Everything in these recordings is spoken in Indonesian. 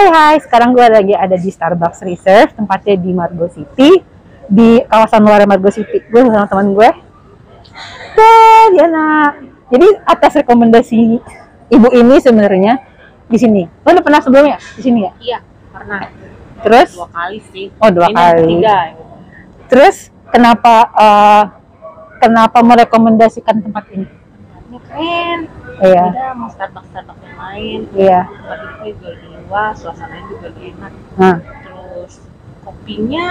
Hai, sekarang gue lagi ada di Starbucks Reserve, tempatnya di Margo City, di kawasan luar Margo City. Gue sama teman gue. Diana. Jadi atas rekomendasi ibu ini sebenarnya di sini. Lo udah pernah sebelumnya di sini ya? Iya, pernah. Terus? 2 kali sih. Oh, 2 Ini kali. Ketiga. Terus kenapa merekomendasikan tempat ini? Tempatnya keren. Iya. Beda sama Starbucks yang lain. Iya. Tempat itu juga lebih luas, suasananya juga lebih enak. Nah. Terus kopinya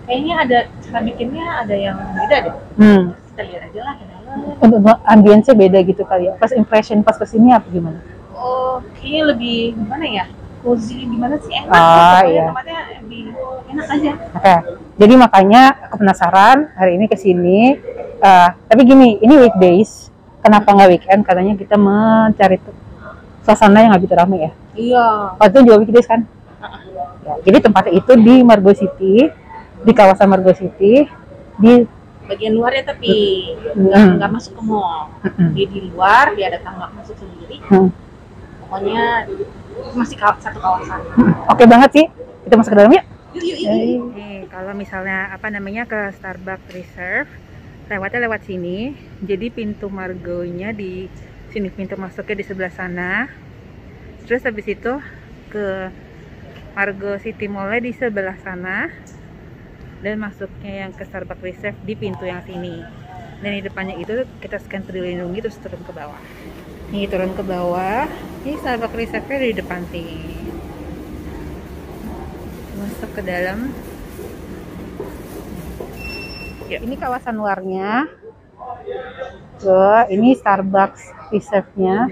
kayaknya ada cara bikinnya ada yang beda deh. Kita lihat aja lah ke dalam. Untuk ambience beda gitu kali ya. Pas impression pas kesini apa gimana? Oh, kayaknya lebih gimana ya? Cozy gimana sih, enak. Iya. Tempatnya lebih enak aja. Oke. Jadi makanya aku penasaran hari ini kesini. Tapi gini, ini weekdays. Kenapa nggak weekend? Katanya kita mencari suasana yang nggak begitu ramai ya. Iya. Waktu itu juga weekdays kan? Ya, jadi tempatnya itu di Margo City, di kawasan Margo City, di bagian luar ya, tapi nggak masuk ke mall. Dia di luar, dia ada tangga masuk sendiri. Pokoknya masih satu kawasan. Oke banget sih, kita masuk ke dalam yuk. Yuk. Nih, kalau misalnya ke Starbucks Reserve, lewatnya lewat sini. Jadi pintu Margonya di sini, pintu masuknya di sebelah sana. Terus habis itu ke Margo City Mall di sebelah sana. Dan masuknya yang ke Starbucks Reserve di pintu yang sini. Dan di depannya itu kita scan peduli lindungi terus turun ke bawah. Nih turun ke bawah. Ini Starbucks Reserve-nya di depan sini. Masuk ke dalam. Ya. Ini kawasan luarnya. Tuh, ini Starbucks Reserve-nya.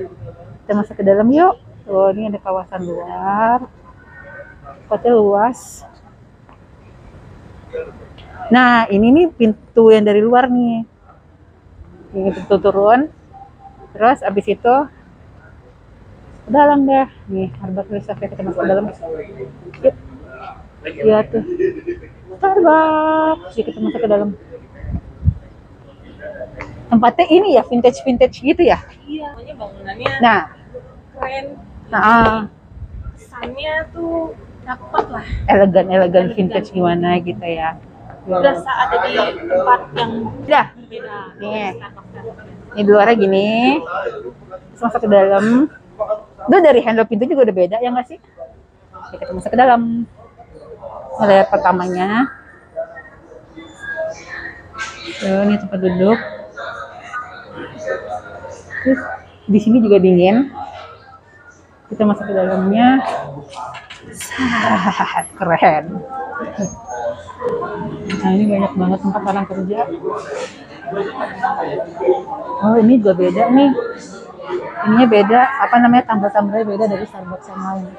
Kita masuk ke dalam yuk. Tuh, ini ada kawasan luar. Tempatnya luas. Nah, ini nih pintu yang dari luar nih. Ini pintu turun. Terus abis itu ke dalam deh. Nih, Starbucks Reserve, kita masuk ke dalam. Yuk. Iya tuh. Starbucks. Yuk, kita masuk ke dalam. Tempatnya ini ya, vintage gitu ya? Iya, pokoknya bangunannya keren. Kesannya tuh dapat lah. Elegan vintage gimana gitu ya. Berasa ada di tempat yang berbeda. Nih. Ini di luarnya gini. Terus masuk ke dalam. Itu dari handle pintu juga udah beda ya nggak sih? Oke, kita masuk ke dalam. Lihat pertamanya. Ini tempat duduk. Terus di sini juga dingin. Kita masuk ke dalamnya. Keren. Nah, ini banyak banget tempat orang kerja. Oh, ini juga beda nih. Ininya beda, tumbler-tumblernya beda dari Starbucks yang lain.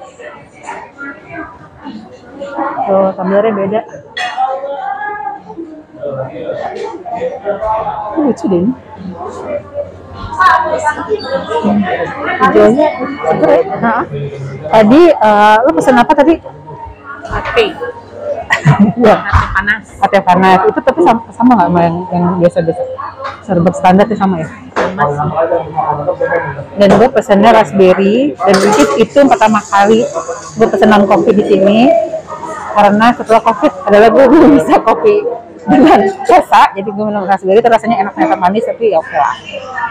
Tuh, tumblernya beda. Lucu deh ini. Hijaunya seger. Tadi lo pesen apa tadi? latte. Ya. Latte panas. Latte panas. Itu tapi sama nggak sama yang biasa-biasa? Starbucks standar sama ya? Dan gue pesennya raspberry, dan itu pertama kali gue pesen non kopi di sini karena setelah COVID adalah gue belum bisa kopi dengan rasa, jadi gue minum raspberry itu rasanya enak, ternyata manis, tapi ya oke lah.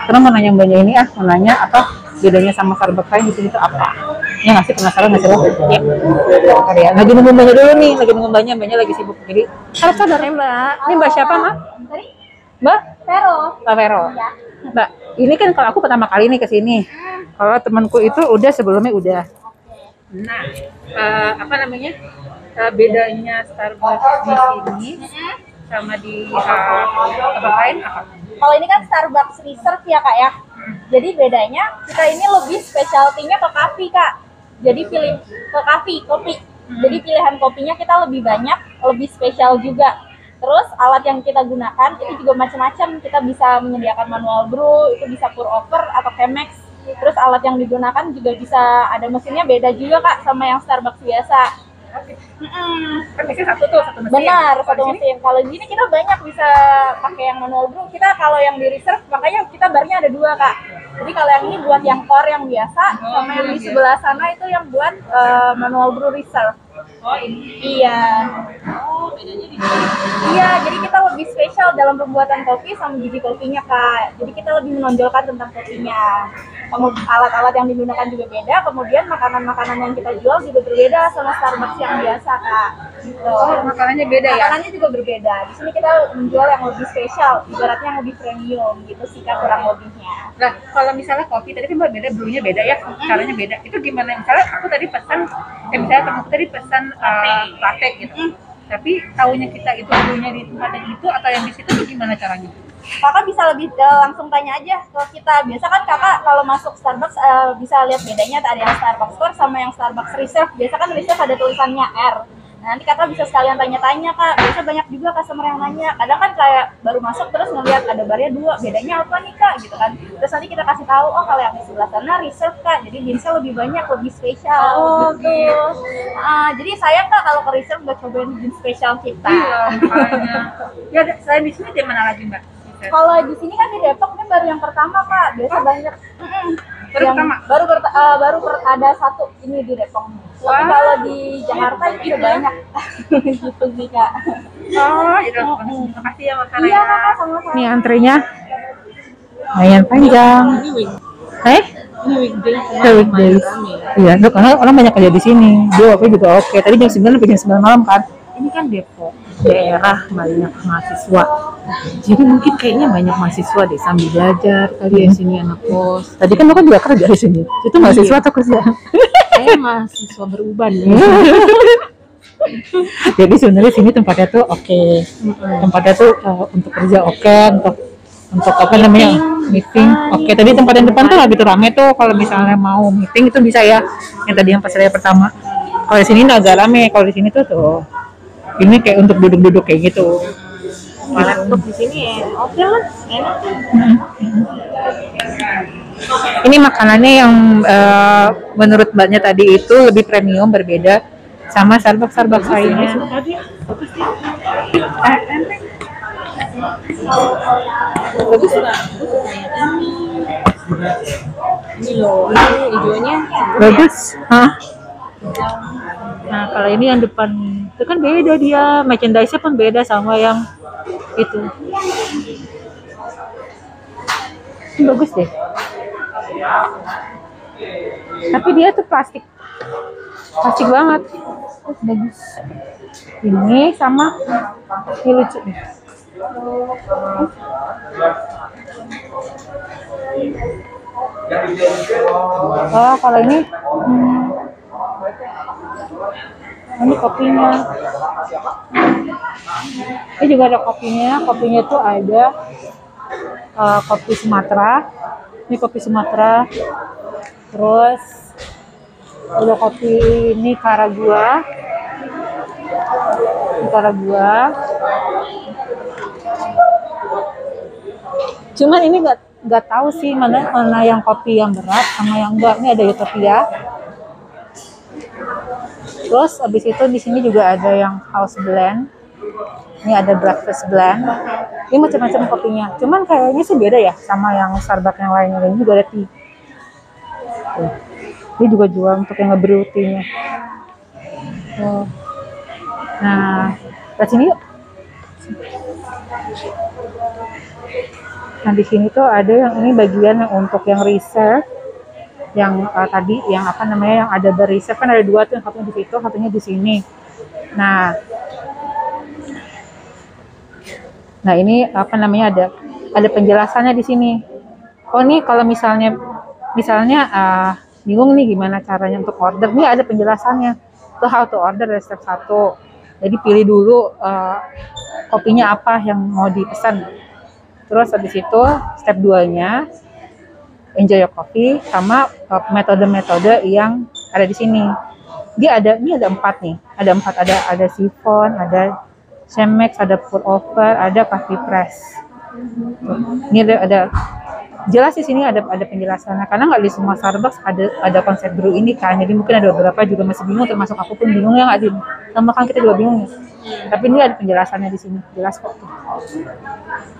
Karena mau nanya mbaknya ini mau nanya apa bedanya sama Starbucks lain di sini tuh apa? Ya nggak sih, penasaran nggak sih lo? Ya. Lagi nunggu mbaknya dulu nih, mbaknya lagi sibuk, jadi harus sadar ya mbak. Ini mbak siapa mbak? Mbak Vero. Ya. Mbak, ini kan kalau aku pertama kali nih kesini. Kalau temanku itu udah sebelumnya udah. Nah, bedanya Starbucks di sini sama di tempat lain apa? Kalau ini kan Starbucks Reserve ya kak ya. Jadi bedanya kita ini lebih specialty-nya ke kopi kak. Jadi pilih ke kopi. Jadi pilihan kopinya kita lebih banyak, lebih spesial juga. Terus alat yang kita gunakan itu juga macam-macam. Kita bisa menyediakan manual brew, itu bisa pour over atau Chemex. Terus alat yang digunakan juga bisa ada mesinnya beda juga kak sama yang Starbucks biasa. Kan biasanya satu mesin. Benar, satu mesin. Kalau di sini kita banyak bisa pakai yang manual brew. Kita kalau yang di Reserve makanya kita barnya ada 2 kak. Jadi kalau yang ini buat yang core yang biasa, sama yang di sebelah sana itu yang buat manual brew reserve. Oh ini. Iya. Oh bedanya di sini. Iya, jadi kita lebih spesial dalam pembuatan kopi sama biji kopinya, Kak. Jadi kita lebih menonjolkan tentang kopinya. Alat-alat yang digunakan juga beda, kemudian makanan-makanan yang kita jual juga berbeda sama Starbucks yang biasa, Kak. Gitu. Oh, makanannya beda ya? Makanannya juga berbeda. Di sini kita menjual yang lebih spesial, ibaratnya yang lebih premium gitu sih, Kak, kurang lebihnya. Nah, kalau misalnya kopi tadi kan beda, brewnya beda ya, caranya beda. Itu gimana? Misalnya aku tadi pesan, misalnya temanku tadi pesan latte gitu. Tapi taunya kita itu brewnya di tempat yang itu atau yang di situ tuh gimana caranya? Kakak bisa lebih langsung tanya aja ke kita. Biasa kan kakak kalau masuk Starbucks bisa lihat bedanya ada yang Starbucks Core sama yang Starbucks Reserve. Biasa kan Reserve ada tulisannya R. Nah, nanti kakak bisa sekalian tanya-tanya, Kak. Biasa banyak juga customer yang nanya. Kadang kan kayak baru masuk terus ngeliat ada barnya 2, bedanya apa nih, Kak? Gitu kan. Terus nanti kita kasih tahu, oh kalau yang di sebelah sana Reserve, Kak. Jadi jenisnya lebih banyak, lebih spesial. Oh, gitu. Jadi sayang, Kak, kalau ke Reserve nggak cobain jenis spesial kita. Iya, makanya. Ya, selain di sini di mana lagi, Mbak? Kalau di sini kan di Depok ini baru yang pertama, Kak. Biasa banyak. Baru Yang pertama? Baru ada satu ini di Depok. Tapi kalau di Jakarta itu udah banyak. Gitu sih, Kak. Oh, itu. Terima kasih ya, Mbak Sarah. Iya, Kakak, sama-sama. Ini antrinya lumayan panjang. Ini weekdays. Weekdays. Iya, itu karena orang banyak kerja di sini. Dia waktu juga oke. Tadi jam 9 sampai jam 9 malam kan. Ini kan Depok, daerah banyak mahasiswa. Jadi mungkin kayaknya banyak mahasiswa deh sambil belajar kali ya sini anak kos. Tadi kan lo kan juga kerja di sini. Itu mahasiswa atau kerja? Saya mahasiswa beruban ya. Jadi sebenarnya sini tempatnya tuh oke. Tempatnya tuh untuk kerja oke, untuk apa namanya meeting. Oke, tadi tempat yang depan tuh nggak gitu rame tuh. Kalau misalnya mau meeting itu bisa ya. Yang tadi yang pas saya pertama. Kalau di sini agak rame. Kalau di sini tuh ini kayak untuk duduk-duduk kayak gitu. Laptop di sini oke lah, enak. Ini makanannya yang menurut mbaknya tadi itu lebih premium, berbeda sama Starbucks lainnya. Bagus nggak? Ini loh, ini hijaunya. Bagus, hah? Nah, kalau ini yang depan itu kan beda dia, merchandise-nya pun beda sama yang itu. Ini bagus deh. Tapi dia tuh plastik banget. Bagus. Ini sama ini lucu deh. Oh, kalau ini ini kopinya. Ini juga ada kopinya. Kopinya tuh ada kopi Sumatera. Ini kopi Sumatera. Terus ada kopi ini Karagua. Ini Karagua. Cuman ini nggak tahu sih mana yang kopi yang berat sama yang enggak. Ini ada Utopia. Terus abis itu di sini juga ada yang house blend. Ini ada breakfast blend. Ini macam-macam kopinya. Cuman kayaknya sih beda ya sama yang Starbucks yang lainnya. Ini juga ada tea. Tuh. Ini juga jual untuk yang nge-brew tea-nya. Oh. Nah, ke sini yuk. Nah, di sini tuh ada yang ini bagian yang untuk yang reserve. Yang tadi yang apa namanya yang ada reserve kan ada 2 tuh, satunya di situ, satunya di sini. Nah ini apa namanya ada penjelasannya di sini. Oh ini kalau misalnya bingung nih gimana caranya untuk order, ini ada penjelasannya. Tuh how to order dari step 1. Jadi pilih dulu kopinya apa yang mau dipesan. Terus habis itu step 2-nya enjoy your coffee sama metode-metode yang ada di sini. Ini ada 4 nih. Ada siphon, ada Chemex, ada pour over, ada coffee press. Ini ada jelas di sini ada penjelasannya karena nggak di semua Starbucks ada konsep brew ini kan. Jadi mungkin ada beberapa juga masih bingung, termasuk aku pun bingung ya nggak di. Sama kan kita juga bingung ya. Tapi ini ada penjelasannya di sini, jelas kok.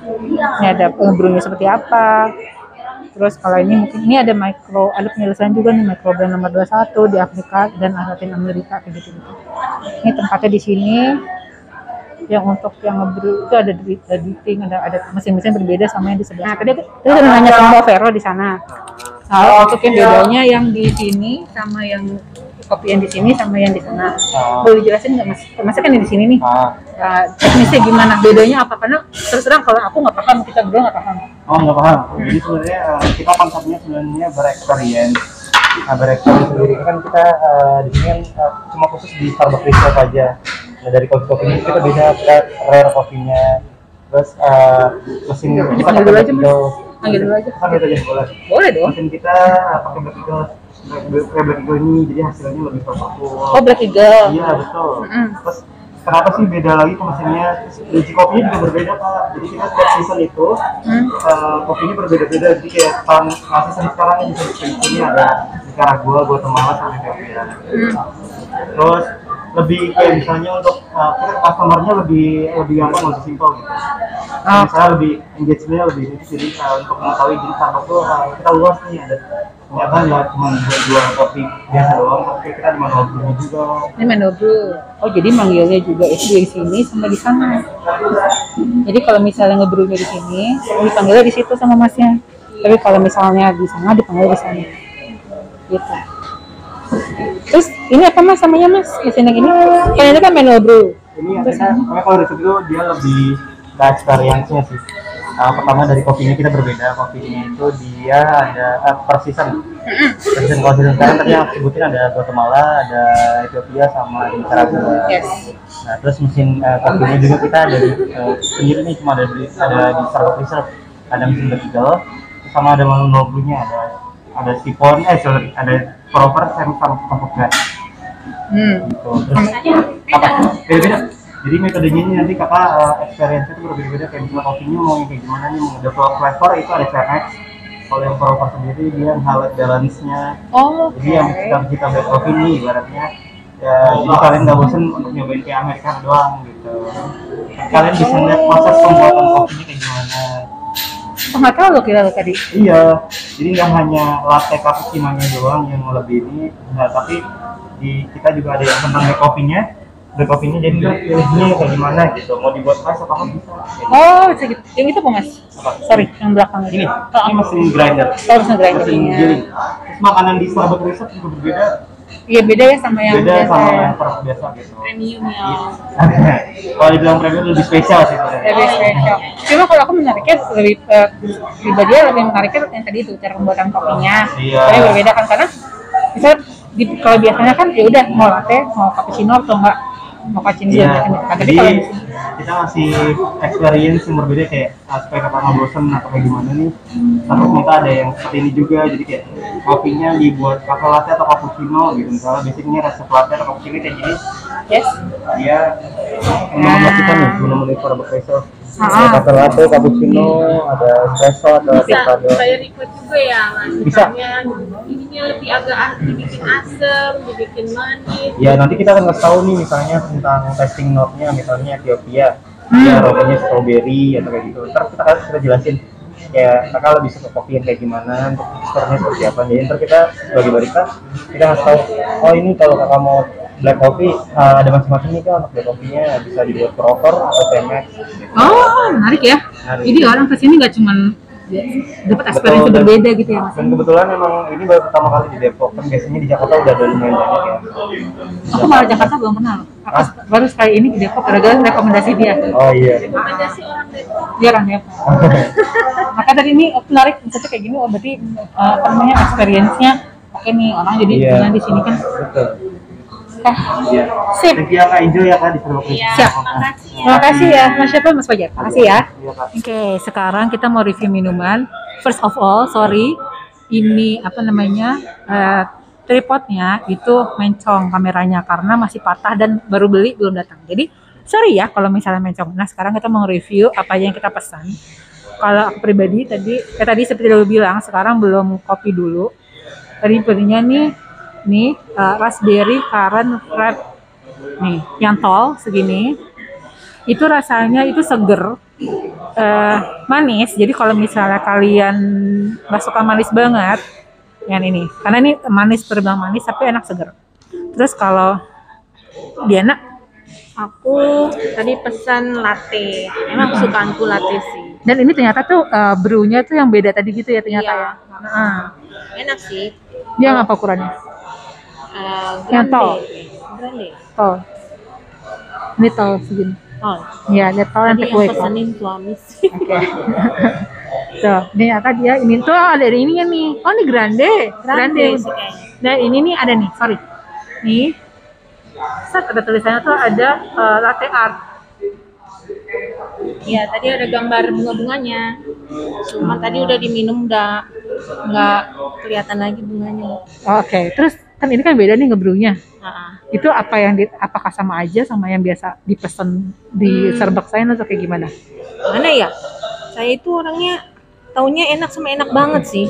Ini ada brewnya seperti apa. Terus kalau ini mungkin ini ada penyelesaian juga nih, micro brand nomor 21 di Afrika dan Latin Amerika kayak gitu. Ini tempatnya di sini. Yang untuk yang ngebrew itu ada editing, ada mesin-mesin berbeda sama yang di sebelah. Nah, tadi udah nanya sama Vero di sana. Nah, untuk yang bedanya yang di sini sama yang kopi yang di sini sama yang di sana. Boleh dijelasin nggak Mas? Mas kan yang di sini nih. Teknisnya gimana? Bedanya apa? Karena terus terang kalau aku nggak paham, kita berdua nggak paham. Oh, nggak paham. Jadi sebenarnya kita konsepnya sebenarnya bereksperience. Nah, bereksperience sendiri kan kita di sini kan cuma khusus di Starbucks Reserve aja. Nah, dari kopi ini kita beda, kita rare kopinya. Terus mesin kita pakai Black Eagle. Panggil dulu aja. Kan kita aja boleh. Boleh dong. Mesin kita pakai Black Eagle. Black Eagle ini jadi hasilnya lebih powerful. Oh, Black Eagle. Iya, betul. Terus kenapa sih beda lagi ke mesinnya? Biji kopinya juga berbeda Pak. Jadi kita setiap season itu kopinya berbeda-beda. Jadi kayak season sekarang yang ini ada Nicaragua, Guatemala, sama Ethiopia. Terus lebih kayak misalnya untuk kita customernya lebih gampang, lebih simpel gitu. Misalnya lebih engagement-nya lebih ini, jadi untuk mengetahui jadi Starbucks tuh kita luas nih, ada ternyata nggak cuma jual kopi biasa doang, tapi kita di manual brew juga. Ini manual brew. Oh, jadi manggilnya juga itu di sini sama di sana. Jadi kalau misalnya ngebrewnya di sini, dipanggilnya di situ sama masnya. Tapi kalau misalnya di sana dipanggil di sana. Gitu. Terus ini apa Mas namanya Mas? Mesin yang ini? Yang ini kan manual brew. Ini yang kita, kalau dari itu dia lebih ke experience-nya sih. Pertama dari kopinya kita berbeda. Kopinya itu dia ada per season. Kalau sekarang tadi yang sebutin ada Guatemala, ada Ethiopia, sama Nicaragua. Yes. Nah, terus mesin kopinya juga kita ada sendiri nih, cuma ada di Starbucks Reserve. Ada mesin Black Eagle, sama ada manual brew-nya, ada sipon, ada proper sama gas. Gitu. Terus apa? Beda-beda. Jadi metodenya ini nanti kakak experience itu berbeda-beda, kayak misalnya kopinya mau yang kayak gimana nih, mau develop flavor itu ada CMX. Kalau yang proper sendiri dia yang highlight balance-nya. Oh, jadi yang sedang kita black coffee nih ibaratnya ya, jadi kalian nggak bosan untuk nyobain kayak Amerika doang gitu. Kalian bisa lihat proses pembuatan kopinya kayak gimana. Oh, nggak tahu loh kira tadi. Iya, jadi nggak hanya latte cappuccino-nya doang yang lebih ini, nah, tapi kita juga ada yang tentang black coffee-nya jadi pilihnya kayak gimana gitu, mau dibuat ice atau apa bisa. Oh, bisa gitu. Yang itu apa Mas? Sorry, yang belakang Ini mesin grinder. Oh, mesin grinder. Mesin giling. Terus makanan di Starbucks Reserve juga berbeda. Iya, beda ya sama yang beda biasa. sama yang biasa gitu. Premium ya. Kalau dibilang premium lebih spesial sih sebenarnya. Lebih spesial. Cuma kalau aku menariknya lebih pribadi lebih menariknya yang tadi itu cara pembuatan kopinya. Iya. Tapi berbeda kan karena misal kalau biasanya kan ya udah mau latte, mau cappuccino atau enggak mau cappuccino Iya. kan. Jadi kita ngasih experience yang berbeda kayak supaya kakak nggak bosen atau kayak gimana nih. Terus kita ada yang seperti ini juga, jadi kayak kopinya dibuat cafe latte atau cappuccino gitu. Misalnya basicnya resep latte atau cappuccino kayak gini. Yes. Dia menu kita nih, menu Starbucks Reserve. Ada cafe latte, cappuccino, ada espresso, ada avocado. Bisa saya request juga ya Mas. Bisa. Misalnya ininya lebih agak dibikin asam, dibikin manis. Ya nanti kita akan kasih tahu nih misalnya tentang tasting note-nya, misalnya Ethiopia, ya aromanya strawberry atau kayak gitu. Ntar kita akan jelasin ya kakak lebih suka kopi yang kayak gimana, untuk teksturnya seperti apa. Jadi ntar kita sebagai barista kita kasih tahu, oh ini kalau kakak mau black coffee ada macam-macam nih kan, untuk black coffee-nya bisa dibuat proper atau CMX. Oh, menarik ya. Jadi orang kesini nggak cuma dapat experience berbeda gitu ya Mas. Dan kebetulan memang ini baru pertama kali di Depok, kan biasanya di Jakarta udah ada lumayan banyak ya. Aku malah Jakarta belum pernah loh. Aku baru sekali ini di Depok gara-gara rekomendasi dia. Oh iya. Rekomendasi orang Depok. Dia orang Depok. Maka dari ini menarik, misalnya kayak gini, oh berarti apa namanya experience-nya oke nih orang jadi dengan di sini kan. Betul. Iya. Sip. Thank you Kak, enjoy ya Kak di Starbucks. Iya, Siap. makasih ya. Terima kasih ya Mas siapa Mas Fajar. Makasih ya. Iya Kak. Oke, sekarang kita mau review minuman. First of all, sorry, ini apa namanya tripodnya itu mencong kameranya karena masih patah dan baru beli belum datang. Jadi sorry ya kalau misalnya mencong. Nah sekarang kita mau review apa yang kita pesan. Kalau aku pribadi tadi seperti udah bilang sekarang belum kopi dulu. Tadi belinya nih raspberry currant wrap nih yang tall segini. Itu rasanya itu seger. manis. Jadi kalau misalnya kalian nggak suka manis banget, yang ini. Karena ini manis, terbilang manis tapi enak seger. Terus kalau Diana, Aku tadi pesan latte. Emang kesukaanku latte sih. dan ini ternyata tuh brewnya tuh yang beda tadi gitu ya ternyata Iya. ya. Nah, Enak sih. dia apa ukurannya? Yang Grande. tall. Grande. Tol. Ini tol segini. Tall. Ya, dia tol yang Tadi take away. yang pesenin suami sih. Oke. Tuh, ternyata dia ini tuh ada ininya nih. Oh, ini grande. Grande sih kayaknya. Nah, ini nih ada nih, sorry. Nih. Set ada tulisannya tuh ada latte art. Iya, tadi ada gambar bunga-bunganya. Cuma tadi udah diminum udah nggak kelihatan lagi bunganya. Oke, terus kan ini kan beda nih ngebrewnya. Nah, Itu apa yang apakah sama aja sama yang biasa dipesan di Starbucks saya atau kayak gimana? mana ya? Saya itu orangnya taunya enak sama enak banget sih.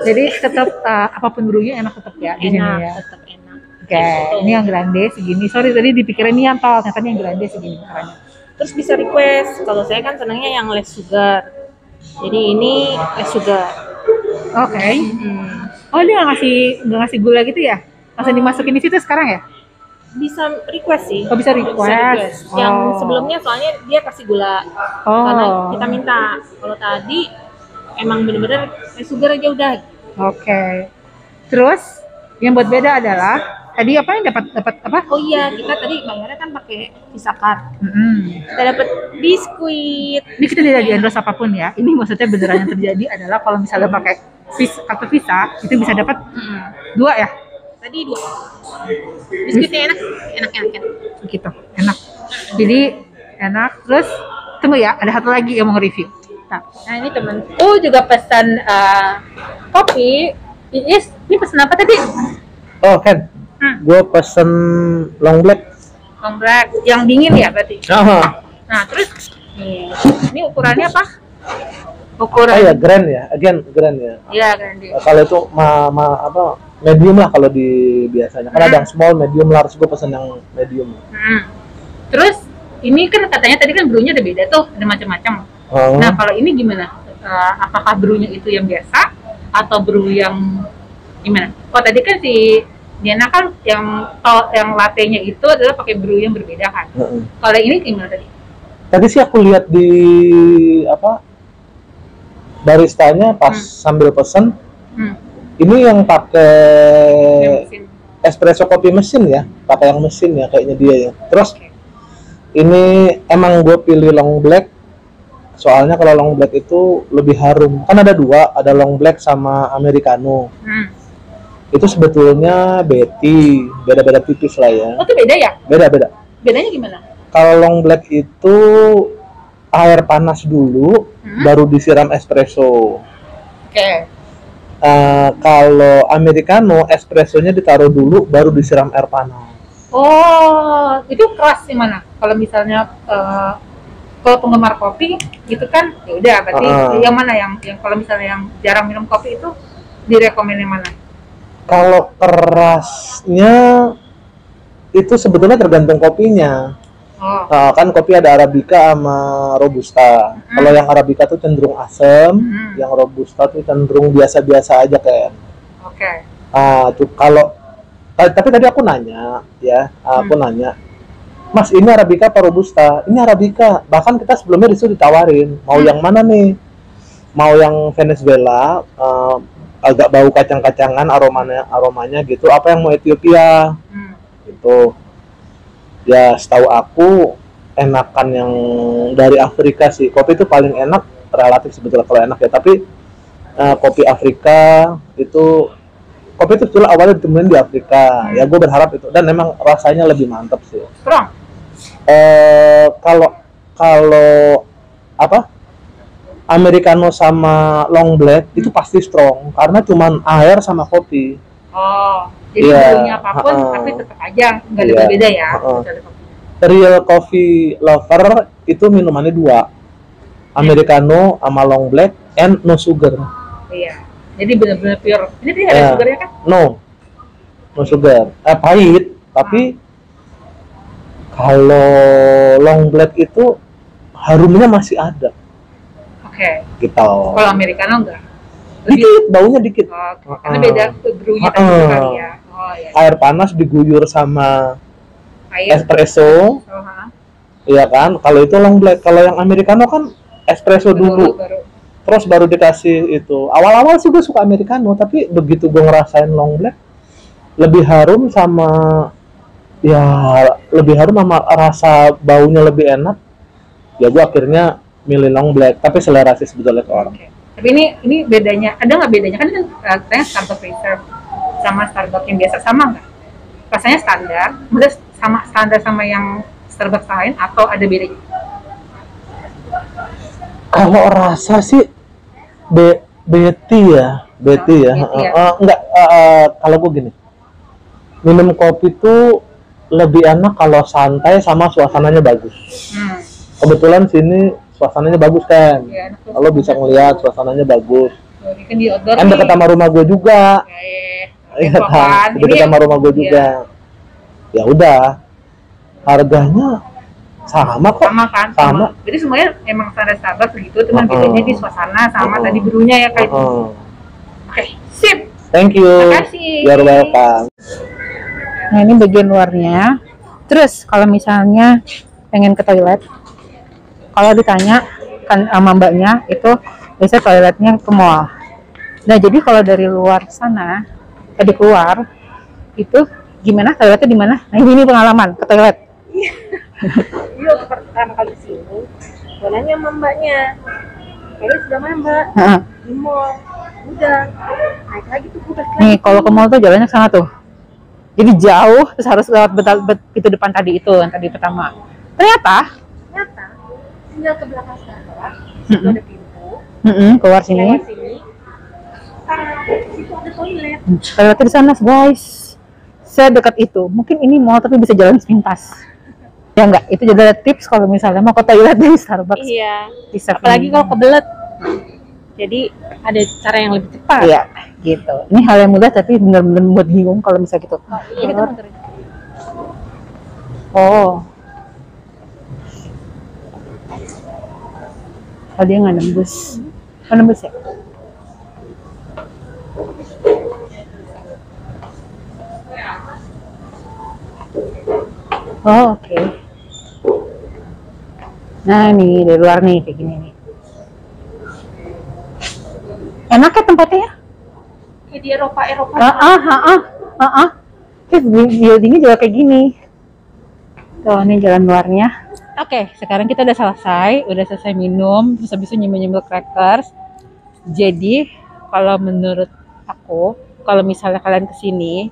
Jadi tetap apapun brewnya enak tetap ya di sini Enak, ya. tetap enak. Oke, ini yang grande segini. Sorry tadi dipikirin ini yang tol, ternyata ini yang grande segini ukurannya. Terus bisa request. Kalau saya kan senangnya yang less sugar. Jadi ini less sugar. Oke. Oh dia nggak ngasih gula gitu ya? Langsung dimasukin di situ sekarang ya? Bisa request sih. Oh bisa request. Yang Oh. sebelumnya soalnya dia kasih gula. Oh. Karena kita minta. Kalau tadi emang bener-bener less sugar aja udah. Oke. Terus yang buat beda adalah tadi apa yang dapat apa? Oh iya, kita tadi bayarnya kan pakai Visa Card. Mm-mm. Kita dapat biskuit. Ini kita tidak di endorse apapun ya. Ini maksudnya beneran yang terjadi adalah kalau misalnya pakai kartu Visa itu bisa dapat 2 ya. Tadi 2. Biskuitnya enak, enak. Gitu, enak. Jadi enak. Terus tunggu ya, ada satu lagi yang mau nge-review. Nah ini temenku juga pesan kopi. Iis, ini pesan apa tadi? Oh Ken, gue pesen long black. Long black, yang dingin ya berarti. Nah terus, nih, ini ukurannya apa? Ukuran. Oh ya grand ya, again grand ya. Iya grande. Kalau itu apa medium lah kalau di biasanya. Karena ada yang small, medium, large, gue pesen yang medium. Terus ini kan katanya tadi kan brewnya ada beda tuh, ada macam-macam. Nah kalau ini gimana? Apakah brewnya itu yang biasa atau brew yang gimana? Oh tadi kan si Diana kan yang latte-nya itu adalah pakai brew yang berbeda kan. Kalau ini gimana tadi? Tadi sih aku lihat di apa baristanya pas sambil pesen. Ini yang pakai espresso kopi mesin ya, pakai yang mesin ya kayaknya dia ya. Terus ini emang gue pilih long black. Soalnya kalau long black itu lebih harum. Kan ada 2, ada long black sama americano. Itu sebetulnya Betty, beda-beda tipis lah ya. Oh itu beda ya? Beda-beda. Bedanya gimana? Kalau long black itu air panas dulu, baru disiram espresso. Oke. Kalau americano, espressonya ditaruh dulu, baru disiram air panas. Oh, itu keras yang mana? Kalau misalnya kalau penggemar kopi gitu kan, ya udah berarti yang mana yang kalau misalnya yang jarang minum kopi itu direkomend yang mana? Kalau kerasnya itu sebetulnya tergantung kopinya. Kan kopi ada Arabica sama Robusta. Kalau yang Arabica tuh cenderung asam, yang Robusta tuh cenderung biasa-biasa aja kayak. Oke. Tuh kalau tapi tadi aku nanya ya, aku nanya, Mas ini Arabica apa Robusta? Ini Arabica. Bahkan kita sebelumnya disuruh ditawarin, mau yang mana nih? Mau yang Venezuela, agak bau kacang-kacangan, aromanya gitu. Apa yang mau Ethiopia? Gitu. Ya setahu aku enakan yang dari Afrika sih. Kopi itu paling enak relatif sebetulnya kalau enak ya. Tapi kopi Afrika itu awalnya ditemuin di Afrika. Ya gue berharap itu dan memang rasanya lebih mantap sih. Strong. Kalau apa? Americano sama long black itu pasti strong karena cuman air sama kopi. Oh, jadi brewnya apapun tapi tetap aja nggak ada beda ya. Real coffee lover itu minumannya 2, americano sama long black and no sugar. Iya, jadi benar-benar pure. Ini tidak ada sugarnya kan? No sugar. Pahit, tapi kalau long black itu harumnya masih ada. Oke. Gitu. Kalau americano enggak? Dikit, baunya dikit. Oh, oke. Karena beda brewnya tadi kali ya. Oh iya. Air panas diguyur sama Air. espresso, iya kan? Kalau itu long black, kalau yang americano kan espresso dulu, terus baru dikasih itu. Awal-awal sih gue suka americano, tapi begitu gue ngerasain long black, lebih harum sama rasa baunya lebih enak. Ya gue akhirnya milih long black, tapi selera sih sebetulnya ke orang. Okay. Tapi ini bedanya, ada nggak bedanya? Kan katanya Starbucks Reserve sama Starbucks yang biasa sama nggak? Rasanya standar, udah sama standar sama yang Starbucks lain atau ada bedanya? Kalau rasa sih Betty ya. Enggak, kalau gue gini, minum kopi tuh lebih enak kalau santai sama suasananya bagus. Kebetulan sini suasananya bagus kan, ya, kalau bisa ngeliat suasananya bagus. Kan dekat sama rumah gue juga. Iya kan, dekat sama rumah gue juga. Ya udah, harganya sama kok. Sama kan? Sama. Jadi semuanya emang standar Starbucks begitu, cuman bedanya di suasana sama tadi brewnya ya kayak gitu. Oke, sip. Thank you. Terima kasih. You're welcome. Nah ini bagian luarnya. Terus kalau misalnya pengen ke toilet, kalau ditanya kan sama mbaknya itu biasanya toiletnya ke mall. Nah jadi kalau dari luar sana tadi keluar itu gimana toiletnya di mana? Nah ini pengalaman ke toilet. Iya waktu pertama kali sini, gue nanya sama mbaknya, toilet sudah mana mbak? Di mall. Udah naik lagi tuh gue balik lagi. Nih kalau ke mall tuh jalannya ke sana tuh. Jadi jauh terus harus lewat pintu depan tadi itu yang tadi pertama. Ternyata tinggal ke belakang Starbucks, itu ada pintu. Keluar sini. Lewat sini. Situ ada toilet. Toiletnya di sana, guys. Saya dekat itu. Mungkin ini mall tapi bisa jalan sepintas. Ya enggak, itu juga ada tips kalau misalnya mau ke toilet di Starbucks. Iya. Bisa apalagi kalau kebelet. Jadi ada cara yang lebih cepat. Iya, gitu. Ini hal yang mudah tapi benar-benar buat bingung kalau misalnya gitu. Ini kita muterin. Oh. Oh dia nggak nembus. Oh nembus ya? Oh oke. Nah nih dari luar nih kayak gini nih. Enak ya tempatnya ya? Kayak di Eropa. Terus buildingnya juga kayak gini. Tuh ini jalan luarnya. Oke, sekarang kita udah selesai minum, terus habis itu nyemil crackers. Jadi kalau menurut aku, kalau misalnya kalian kesini,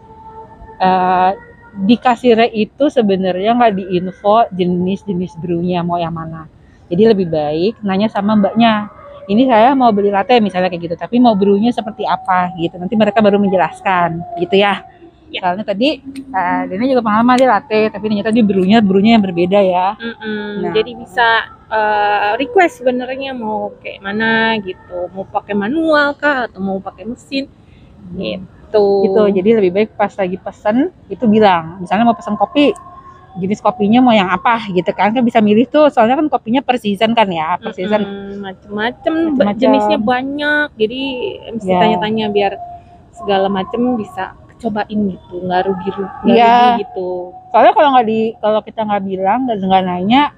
di kasirnya itu sebenarnya nggak diinfo jenis brewnya mau yang mana. Jadi lebih baik nanya sama mbaknya. Ini saya mau beli latte misalnya kayak gitu, tapi mau brewnya seperti apa gitu. Nanti mereka baru menjelaskan, gitu ya. Soalnya tadi Dina juga pengalaman dia latte, tapi ternyata dia brewnya yang berbeda ya. Nah. Jadi bisa request sebenarnya mau kayak mana gitu, mau pakai manual kah atau mau pakai mesin gitu. Jadi lebih baik pas lagi pesen itu bilang, misalnya mau pesen kopi, jenis kopinya mau yang apa gitu kan bisa milih tuh, soalnya kan kopinya per season kan ya, per season macem-macem jenisnya banyak, jadi mesti tanya-tanya biar segala macem bisa cobain gitu, nggak rugi gitu. Soalnya kalau kita nggak bilang dan nggak nanya,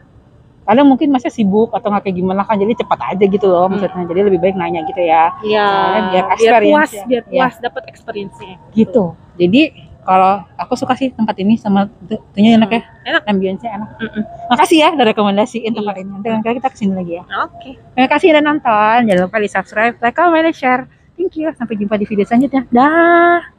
kadang mungkin masih sibuk atau nggak kayak gimana kan, jadi cepat aja gitu loh maksudnya. Jadi lebih baik nanya gitu ya. Iya. Biar puas dapat experience-nya. Gitu. Jadi kalau aku suka sih tempat ini sama tentunya enak ya. Enak, ambience-nya enak. Makasih ya udah rekomendasiin tempat ini. Nanti kan kita kesini lagi ya. Oke. Terima kasih udah nonton. Jangan lupa di subscribe, like, comment, dan share. Thank you. Sampai jumpa di video selanjutnya. Dah.